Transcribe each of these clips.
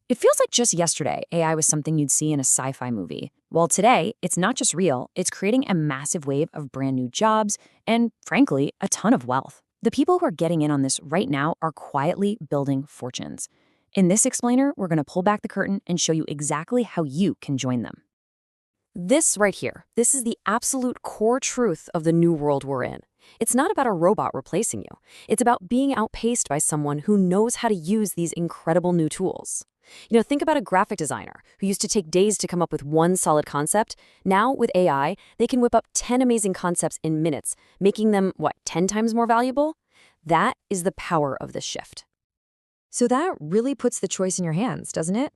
It feels like just yesterday, AI was something you'd see in a sci-fi movie. Well, today, it's not just real, it's creating a massive wave of brand new jobs and, frankly, a ton of wealth. The people who are getting in on this right now are quietly building fortunes. In this explainer, we're going to pull back the curtain and show you exactly how you can join them. This right here, this is the absolute core truth of the new world we're in. It's not about a robot replacing you. It's about being outpaced by someone who knows how to use these incredible new tools. Think about a graphic designer who used to take days to come up with one solid concept. Now, with AI, they can whip up 10 amazing concepts in minutes, making them, 10 times more valuable? That is the power of this shift. So that really puts the choice in your hands, doesn't it?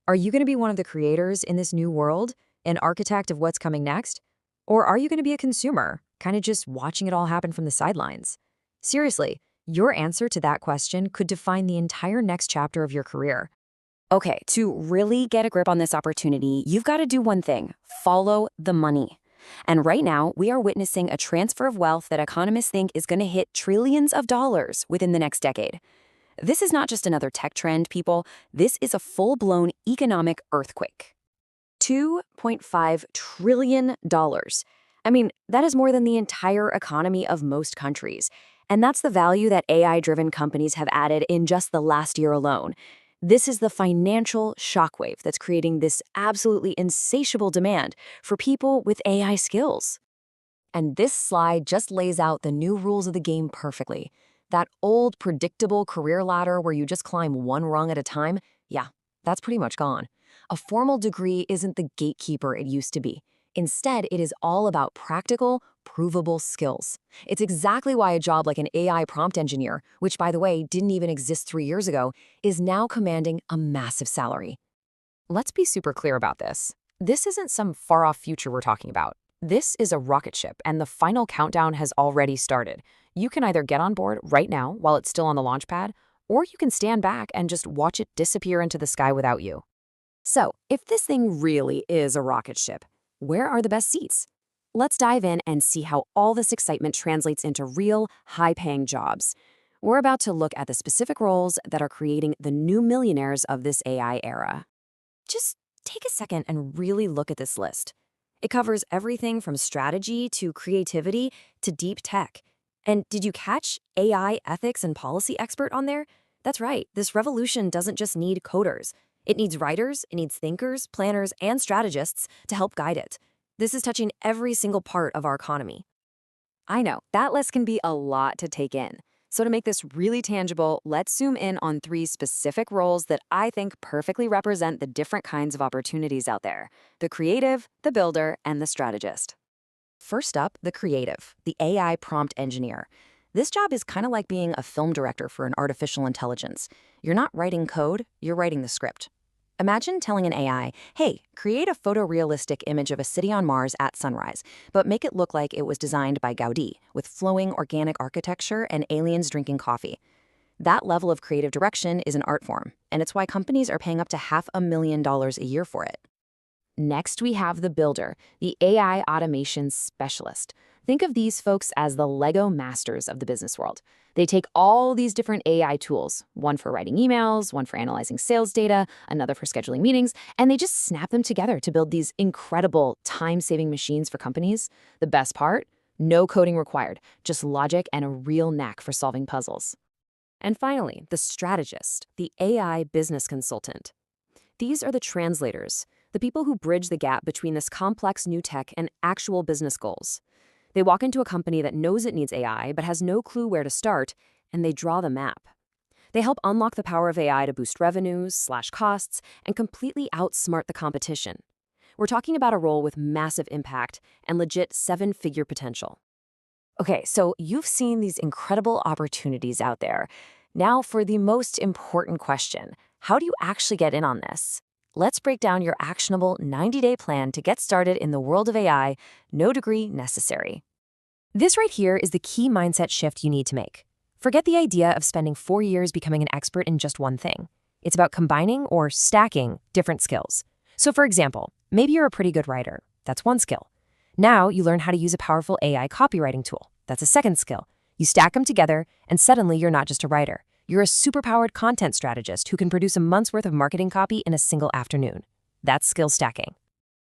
Are you going to be one of the creators in this new world, an architect of what's coming next? Or are you going to be a consumer, kind of just watching it all happen from the sidelines? Seriously, your answer to that question could define the entire next chapter of your career. Okay, to really get a grip on this opportunity, you've got to do one thing: follow the money. And right now, we are witnessing a transfer of wealth that economists think is going to hit trillions of dollars within the next decade. This is not just another tech trend, people. This is a full-blown economic earthquake. $2.5 trillion. I mean, that is more than the entire economy of most countries. And that's the value that AI-driven companies have added in just the last year alone. This is the financial shockwave that's creating this absolutely insatiable demand for people with AI skills. And this slide just lays out the new rules of the game perfectly. That old, predictable career ladder where you just climb one rung at a time, yeah, that's pretty much gone. A formal degree isn't the gatekeeper it used to be. Instead, it is all about practical, provable skills. It's exactly why a job like an AI prompt engineer, which by the way didn't even exist 3 years ago, is now commanding a massive salary. Let's be super clear about this. This isn't some far-off future we're talking about. This is a rocket ship, and the final countdown has already started. You can either get on board right now while it's still on the launch pad, or you can stand back and just watch it disappear into the sky without you. So, if this thing really is a rocket ship, where are the best seats? Let's dive in and see how all this excitement translates into real, high-paying jobs. We're about to look at the specific roles that are creating the new millionaires of this AI era. Just take a second and really look at this list. It covers everything from strategy to creativity to deep tech. And did you catch AI ethics and policy expert on there? That's right, this revolution doesn't just need coders. It needs writers, it needs thinkers, planners, and strategists to help guide it. This is touching every single part of our economy. I know, that list can be a lot to take in. So to make this really tangible, let's zoom in on 3 specific roles that I think perfectly represent the different kinds of opportunities out there: the creative, the builder, and the strategist. First up, the creative, the AI prompt engineer. This job is kind of like being a film director for an artificial intelligence. You're not writing code, you're writing the script. Imagine telling an AI, hey, create a photorealistic image of a city on Mars at sunrise, but make it look like it was designed by Gaudi, with flowing organic architecture and aliens drinking coffee. That level of creative direction is an art form, and it's why companies are paying up to $500,000 a year for it. Next, we have the builder, the AI automation specialist. Think of these folks as the Lego masters of the business world. They take all these different AI tools, one for writing emails, one for analyzing sales data, another for scheduling meetings, and they just snap them together to build these incredible time-saving machines for companies. The best part? No coding required, just logic and a real knack for solving puzzles. And finally, the strategist, the AI business consultant. These are the translators, the people who bridge the gap between this complex new tech and actual business goals. They walk into a company that knows it needs AI but has no clue where to start, and they draw the map. They help unlock the power of AI to boost revenues, slash costs, and completely outsmart the competition. We're talking about a role with massive impact and legit 7-figure potential. Okay, so you've seen these incredible opportunities out there. Now for the most important question: how do you actually get in on this? Let's break down your actionable 90-day plan to get started in the world of AI, no degree necessary. This right here is the key mindset shift you need to make. Forget the idea of spending 4 years becoming an expert in just one thing. It's about combining or stacking different skills. So for example, maybe you're a pretty good writer. That's one skill. Now you learn how to use a powerful AI copywriting tool. That's a second skill. You stack them together, and suddenly you're not just a writer. You're a superpowered content strategist who can produce a month's worth of marketing copy in a single afternoon. That's skill stacking.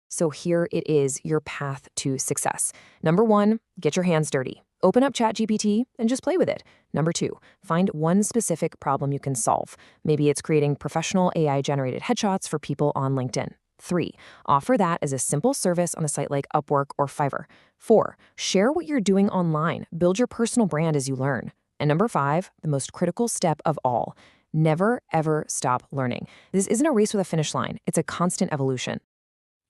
So here it is, your path to success. Number 1, get your hands dirty. Open up ChatGPT and just play with it. Number 2, find one specific problem you can solve. Maybe it's creating professional AI-generated headshots for people on LinkedIn. 3, offer that as a simple service on a site like Upwork or Fiverr. 4, share what you're doing online. Build your personal brand as you learn. And number 5, the most critical step of all, never ever stop learning. This isn't a race with a finish line. It's a constant evolution.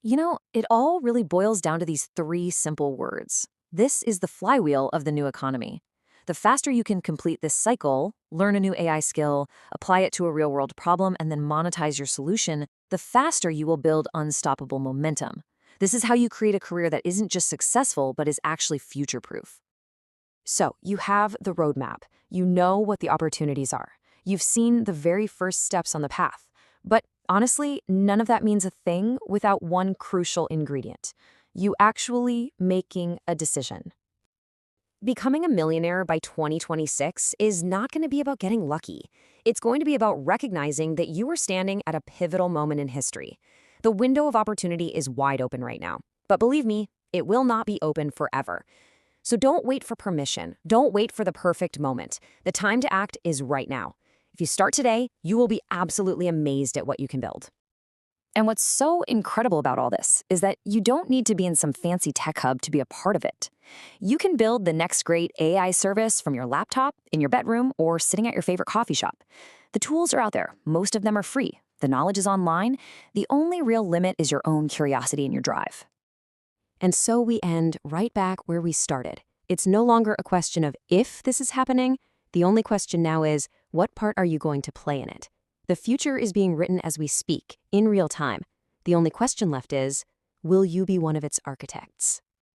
It all really boils down to these 3 simple words. This is the flywheel of the new economy. The faster you can complete this cycle, learn a new AI skill, apply it to a real-world problem, and then monetize your solution, the faster you will build unstoppable momentum. This is how you create a career that isn't just successful, but is actually future-proof. So, you have the roadmap. You know what the opportunities are. You've seen the very first steps on the path. But honestly, none of that means a thing without one crucial ingredient: you actually making a decision. Becoming a millionaire by 2026 is not going to be about getting lucky. It's going to be about recognizing that you are standing at a pivotal moment in history. The window of opportunity is wide open right now. But believe me, it will not be open forever. So don't wait for permission. Don't wait for the perfect moment. The time to act is right now. If you start today, you will be absolutely amazed at what you can build. And what's so incredible about all this is that you don't need to be in some fancy tech hub to be a part of it. You can build the next great AI service from your laptop, in your bedroom, or sitting at your favorite coffee shop. The tools are out there. Most of them are free. The knowledge is online. The only real limit is your own curiosity and your drive. And so we end right back where we started. It's no longer a question of if this is happening. The only question now is, what part are you going to play in it? The future is being written as we speak, in real time. The only question left is, will you be one of its architects?